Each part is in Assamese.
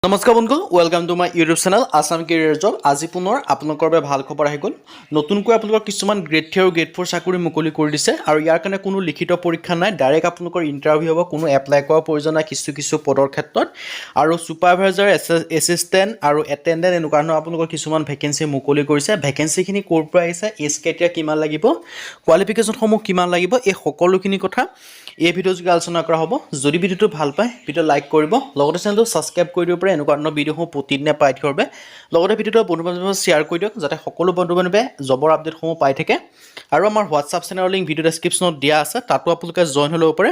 নমস্কাৰ বন্ধু welcome to my YouTube channel Assam career job. আজি পুনৰ আপোনালোকৰ বাবে ভাল খবৰ আহি গ'ল। নতুনকৈ আপোনালোকৰ কিছুমান গ্ৰেড 3 আৰু গ্ৰেড 4 চাকৰি মুকলি কৰি দিছে আৰু ইয়াৰ কাৰণে কোনো লিখিত পৰীক্ষা নাই, ডাইৰেক্ট আপোনালোকৰ ইণ্টাৰভিউ হ'ব, কোনো এপ্লাই কৰাৰ প্ৰয়োজন নাই কিছু পদৰ ক্ষেত্ৰত। আৰু ছুপাৰভাইজাৰ, এছিষ্টেণ্ট আৰু এটেণ্ডেণ্ট এনেকুৱা ধৰণৰ আপোনালোকৰ কিছুমান ভেকেঞ্চি মুকলি কৰিছে। ভেকেঞ্চিখিনি ক'ৰ পৰা আহিছে, এজ ক্ৰাইটেৰিয়া কিমান লাগিব, কোৱালিফিকেশ্যনসমূহ কিমান লাগিব, এই সকলোখিনি কথা এই ভিডিঅ' যোগে আলোচনা কৰা হ'ব। যদি ভিডিঅ'টো ভাল পায় ভিডিঅ' লাইক কৰিব, লগতে চেনেলটো ছাবস্ক্ৰাইব কৰি দিব পাৰে এনেকুৱা ধৰণৰ ভিডিঅ'সমূহ প্ৰতিদিনে পাই থাকিবৰ বাবে। লগতে ভিডিঅ'টো বন্ধু বান্ধৱীক শ্বেয়াৰ কৰি দিয়ক যাতে সকলো বন্ধু বান্ধৱে জবৰ আপডেটসমূহ পাই থাকে। আৰু আমাৰ হোৱাটছআপ চেনেলৰ লিংক ভিডিঅ' ডেছক্ৰিপশ্যনত দিয়া আছে, তাতো আপোনালোকে জইন হৈ ল'ব পাৰে।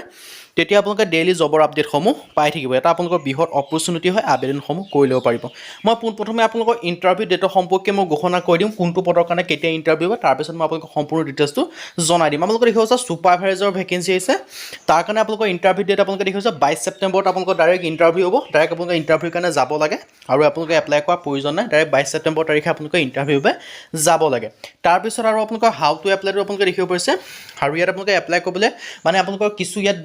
তেতিয়া আপোনালোকে ডেইলি জবৰ আপডেটসমূহ পাই থাকিব। এটা আপোনালোকৰ বৃহৎ অপৰচুনিটি হয়, আবেদনসমূহ কৰি ল'ব পাৰিব। মই পোনপ্ৰথমে আপোনালোকৰ ইণ্টাৰভিউ ডেটৰ সম্পৰ্কে মই ঘোষণা কৰি দিম, কোনটো পদৰ কাৰণে কেতিয়া ইণ্টাৰভিউ হ'ব, তাৰপিছত মই আপোনালোকক সম্পূৰ্ণ ডিটেইলছটো জনাই দিম। আপোনালোকে দেখি আছে ছুপাৰভাইজাৰৰ ভেকেঞ্চি আহিছে, তাৰ কাৰণে আপোনালোকৰ ইণ্টাৰভিউ ডেট আপোনালোকে দেখি আছে 22 ছেপ্টেম্বৰত আপোনালোকৰ ডাইৰেক্ট ইণ্টাৰভিউ হ'ব। ডাইৰেক্ট আপোনালোকে ইণ্টাৰভিউৰ কাৰণে যাব লাগে আৰু আপোনালোকে এপ্লাই কৰাৰ প্ৰয়োজন নাই, ডাইৰেক্ট 22 ছেপ্টেম্বৰ তাৰিখে আপোনালোকে ইণ্টাৰভিউৰ বাবে যাব লাগে। তাৰপিছত আৰু আপোনালোকৰ হাউ টু এপ্লাইটো আপোনালোকে দেখিব পাৰিছে। আৰু ইয়াত আপোনালোকে এপ্লাই কৰিবলৈ মানে আপোনালোকৰ কিছু ইয়াত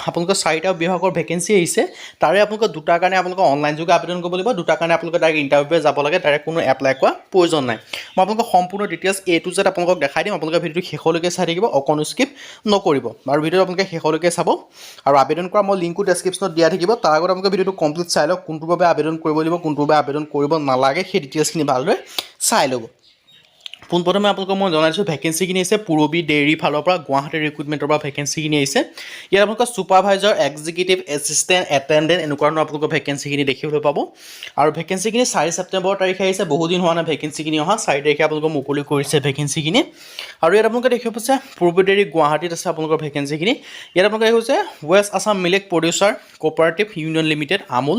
আপোনালোকৰ 4টা বিভাগৰ ভেকেঞ্চি আহিছে, তাৰে আপোনালোকৰ 2টাৰ কাৰণে আপোনালোকে অনলাইন যোগে আবেদন কৰিব লাগিব, 2টাৰ কাৰণে আপোনালোকে ডাইৰেক্ট ইণ্টাৰভিউলৈ যাব লাগে, ডাইৰেক্ট কোনো এপ্লাই কৰাৰ প্ৰয়োজন নাই। মই আপোনালোকক সম্পূৰ্ণ ডিটেইলছ A to Z আপোনালোকক দেখাই দিম। আপোনালোকে ভিডিঅ'টো শেষলৈকে চাই থাকিব, অকণো স্কিপ নকৰিব আৰু ভিডিঅ'টো আপোনালোকে শেষলৈকে চাব। আৰু আবেদন কৰা মই লিংকো ডেছক্ৰিপশ্যনত দিয়া থাকিব, তাৰ আগত আপোনালোকে ভিডিঅ'টো কমপ্লিট চাই লওক, কোনটোৰ বাবে আবেদন কৰিব লাগিব, কোনটোৰ বাবে আবেদন কৰিব নালাগে, সেই ডিটেইলছখিনি ভালদৰে চাই ল'ব। পোনপ্ৰথমে আপোনালোকক মই জনাইছোঁ ভেকেঞ্চিখিনি আহিছে পুৰবী ডেইৰী ফালৰ পৰা, গুৱাহাটী ৰিক্ৰুটমেণ্টৰ পৰা ভেকেঞ্চিখিনি আহিছে। ইয়াত আপোনালোকৰ ছুপাৰভাইজাৰ, এক্সিকিউটিভ এছিষ্টেণ্ট, এটেণ্ডেণ্ট এনেকুৱা ধৰণৰ আপোনালোকৰ ভেকেঞ্চিখিনি দেখিবলৈ পাব। আৰু ভেকেঞ্চিখিনি 4 ছেপ্টেম্বৰ তাৰিখে আহিছে, বহুদিন হোৱা নাই ভেকেঞ্চিখিনি অহা, 4 তাৰিখে আপোনালোকৰ মুকলি কৰিছে ভেকেঞ্চিখিনি। আৰু ইয়াত আপোনালোকে দেখিব পাইছে পুৰবী ডেইৰী গুৱাহাটীত আছে আপোনালোকৰ ভেকেঞ্চিখিনি। ইয়াত আপোনালোকে দেখিব পাইছে west Assam milk producer cooperative union limited Amul.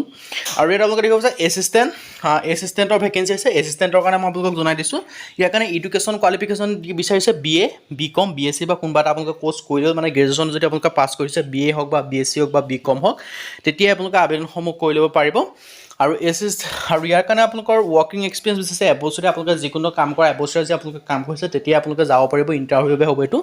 আৰু ইয়াত আপোনালোকে দেখিব পাইছে এছিষ্টেণ্টৰ ভেকেঞ্চি আছে। এছিষ্টেণ্টৰ কাৰণে মই আপোনালোকক জনাই দিছোঁ, ইয়াৰ কাৰণে এডুকেশ্যন কোৱালিফিকেশ্যন বিচাৰিছে BA, BCom, BSc বা কোনোবা এটা আপোনালোকে কোৰ্চ কৰিলেও, মানে গ্ৰেজুৱেশ্যন যদি আপোনালোকে পাছ কৰিছে, BA হওক বা BSc হওক বা BCom হওক, তেতিয়াই আপোনালোকে আবেদনসমূহ কৰি ল'ব পাৰিব। আৰু ইয়াৰ কাৰণে আপোনালোকৰ ৱৰ্কিং এক্সপিৰিয়েঞ্চ বিচাৰিছে এবছৰীয়া, আপোনালোকে যিকোনো কাম কৰা এবছৰীয়া যে আপোনালোকে কাম কৰিছে তেতিয়া আপোনালোকে যাব পাৰিব, ইণ্টাৰভিউ হ'ব এইটো।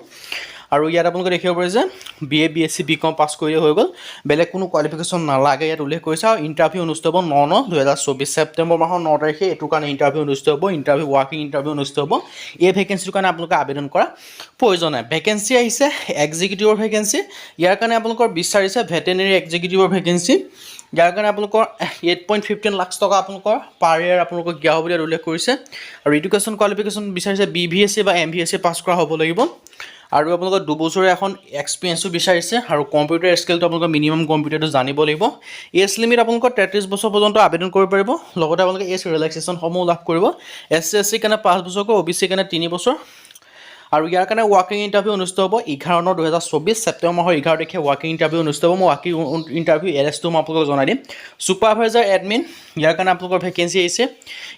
আৰু ইয়াত আপোনালোকে দেখিব পাৰে যে BA, BSc, BCom পাছ কৰিলে হৈ গ'ল, বেলেগ কোনো কোৱালিফিকেশ্যন নালাগে ইয়াত উল্লেখ কৰিছে। আৰু ইণ্টাৰভিউ অনুষ্ঠিত হ'ব 9/9/2024 ছেপ্টেম্বৰ মাহৰ 9 তাৰিখে এইটোৰ কাৰণে ইণ্টাৰভিউ অনুষ্ঠিত হ'ব, ৱাৰ্কিং ইণ্টাৰভিউ অনুষ্ঠিত হ'ব। এই ভেকেঞ্চিটোৰ কাৰণে আপোনালোকে আবেদন কৰা প্ৰয়োজন নাই। ভেকেঞ্চি আহিছে এক্সিকিউটিভৰ ভেকেঞ্চি, ইয়াৰ কাৰণে আপোনালোকৰ বিচাৰিছে ভেটেনেৰী এক্সিকিউটিভৰ ভেকেঞ্চি। ইয়াৰ কাৰণে আপোনালোকৰ 8.15 লাখ টকা আপোনালোকৰ পাৰ ইয়াৰ আপোনালোকক দিয়া হ'ব বুলি উল্লেখ কৰিছে। আৰু এডুকেশ্যন কোৱালিফিকেশ্যন বিচাৰিছে BVSc বা MVSc পাছ কৰা হ'ব লাগিব। আৰু আপোনালোকৰ 2 বছৰীয়া এখন এক্সপিৰিয়েঞ্চো বিচাৰিছে। আৰু কম্পিউটাৰ স্কিলটো আপোনালোকৰ মিনিমাম কম্পিউটাৰটো জানিব লাগিব। এজ লিমিট আপোনালোকৰ 33 বছৰ পৰ্যন্ত আবেদন কৰিব পাৰিব। লগতে আপোনালোকে এজ ৰিলেক্সেশ্যনসমূহ লাভ কৰিব। SC SC কাৰণে 5 বছৰকৈ, OBC কাৰণে 3 বছৰ। আৰু ইয়াৰ কাৰণে ৱাৰ্কিং ইণ্টাৰভিউ অনুষ্ঠিত হ'ব 11/9/2024 ছেপ্টেম্বৰ মাহৰ 11 তাৰিখে ৱাৰ্কিং ইণ্টাৰভিউ অনুষ্ঠিত হ'ব। মই ৱাৰ্কিং ইণ্টাৰভিউ এড্ৰেছটো মই আপোনালোকক জনাই দিম। ছুপাৰভাইজাৰ এডমিন, ইয়াৰ কাৰণে আপোনালোকৰ ভেকেঞ্চি আহিছে।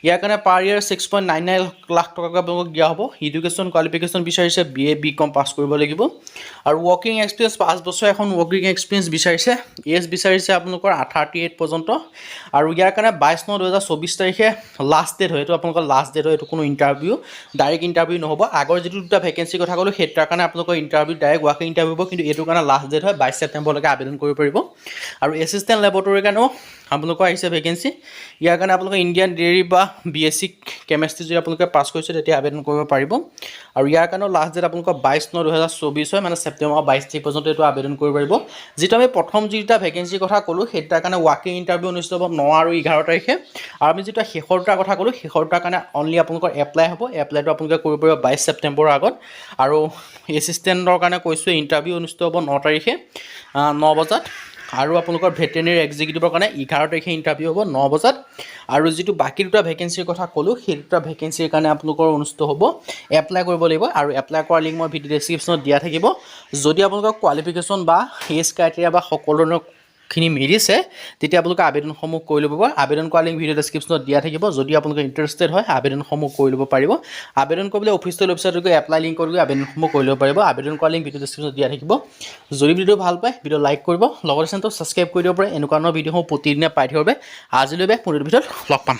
ইয়াৰ কাৰণে পাৰ ইয়াৰ 6.99 লাখ টকাকৈ আপোনালোকক দিয়া হ'ব। এডুকেশ্যন কোৱালিফিকেশ্যন বিচাৰিছে BA, BCom পাছ কৰিব লাগিব। আৰু ৱৰ্কিং এক্সপিৰিয়েঞ্চ 5 বছৰ এখন ৱৰ্কিং এক্সপিৰিয়েঞ্চ বিচাৰিছে। এজ বিচাৰিছে আপোনালোকৰ 38 পৰ্যন্ত। আৰু ইয়াৰ কাৰণে 22/9/2024 তাৰিখে লাষ্ট ডেট হয়, এইটো আপোনালোকৰ লাষ্ট ডেট হয়, এইটো কোনো ইণ্টাৰভিউ ডাইৰেক্ট ইণ্টাৰভিউ নহ'ব। আগৰ যিটো 2টা ভেকেঞ্চিৰ কথা ক'লোঁ সেইটাৰ কাৰণে আপোনালোকৰ ইণ্টাৰভিউ ডাইৰেক্ট ৱাৰ্কিং ইণ্টাৰভিউ হ'ব, কিন্তু এইটোৰ কাৰণে লাষ্ট ডেট হয় 22 ছেপ্টেম্বৰলৈকে আবেদন কৰিব পাৰিব। আৰু এছিষ্টেণ্ট লেবৰেটৰীৰ কাৰণেও আপোনালোকৰ আহিছে ভেকেঞ্চি। ইয়াৰ কাৰণে আপোনালোকে ইণ্ডিয়ান ডেইৰী বা BSc কেমেষ্ট্ৰি যদি আপোনালোকে পাছ কৰিছে তেতিয়া আবেদন কৰিব পাৰিব। আৰু ইয়াৰ কাৰণেও লাষ্ট ডেট আপোনালোকৰ 22/9/2024 হয়, মানে ছেপ্টেম্বৰ 22 তাৰিখ পৰ্যন্ত এইটো আবেদন কৰিব পাৰিব। যিটো আমি প্ৰথম যিটা ভেকেঞ্চিৰ কথা ক'লোঁ সেইটাৰ কাৰণে ৱাৰ্কিং ইণ্টাৰভিউ অনুষ্ঠিত হ'ব 9 আৰু 11 তাৰিখে। আৰু আমি যিটো শেষৰ দুটাৰ কথা ক'লোঁ শেষৰ দুটাৰ কাৰণে অনলি আপোনালোকৰ এপ্লাই হ'ব, এপ্লাইটো আপোনালোকে কৰিব পাৰিব 22 ছেপ্টেম্বৰৰ আগত। আৰু এছিষ্টেণ্টৰ কাৰণে কৈছোঁ ইণ্টাৰভিউ অনুষ্ঠিত হ'ব 9 তাৰিখে 9 বজাত। আৰু আপোনালোকৰ ভেটেনেৰী এক্সিকিউটিভৰ কাৰণে 11 তাৰিখে ইণ্টাৰভিউ হ'ব 9 বজাত। আৰু যিটো বাকী 2টা ভেকেঞ্চিৰ কথা ক'লোঁ সেই 2টা ভেকেঞ্চিৰ কাৰণে আপোনালোকৰ অনুষ্ঠিত হ'ব, এপ্লাই কৰিব লাগিব। আৰু এপ্লাই কৰাৰ লিংক মই ভিডিঅ' ডেছক্ৰিপশ্যনত দিয়া থাকিব। যদি আপোনালোকৰ কোৱালিফিকেশ্যন বা এজ ক্ৰাইটেৰিয়া বা সকলো ধৰণৰখিনি মিলিছে তেতিয়া আপোনালোকে আবেদনসমূহ কৰি ল'ব পাৰিব। আবেদন কৰাৰ লিংক ভিডিঅ' ডেছক্ৰিপশ্যনত দিয়া থাকিব। যদি আপোনালোকে ইণ্টাৰেষ্টেড হয় আবেদনসমূহ কৰি ল'ব পাৰিব। আবেদন কৰিবলৈ অফিচিয়েল ৱেবছাইটত গৈ এপ্লাই লিংকত গৈ আবেদনসমূহ কৰি ল'ব পাৰিব। আবেদন কৰাৰ লিংক ভিডিঅ' ডেছক্ৰিপশ্যনত দিয়া থাকিব। যদি ভিডিঅ' ভাল পায় ভিডিঅ' লাইক কৰিব, লগতে চেনেলটো ছাবস্ক্ৰাইব কৰি দিব পাৰে, এনেকুৱা ধৰণৰ ভিডিঅ'সমূহ প্ৰতিদিনে পাই থাকিব বাবে। আজিলৈ পুনৰ ভিডিঅ'ত লগ পাম।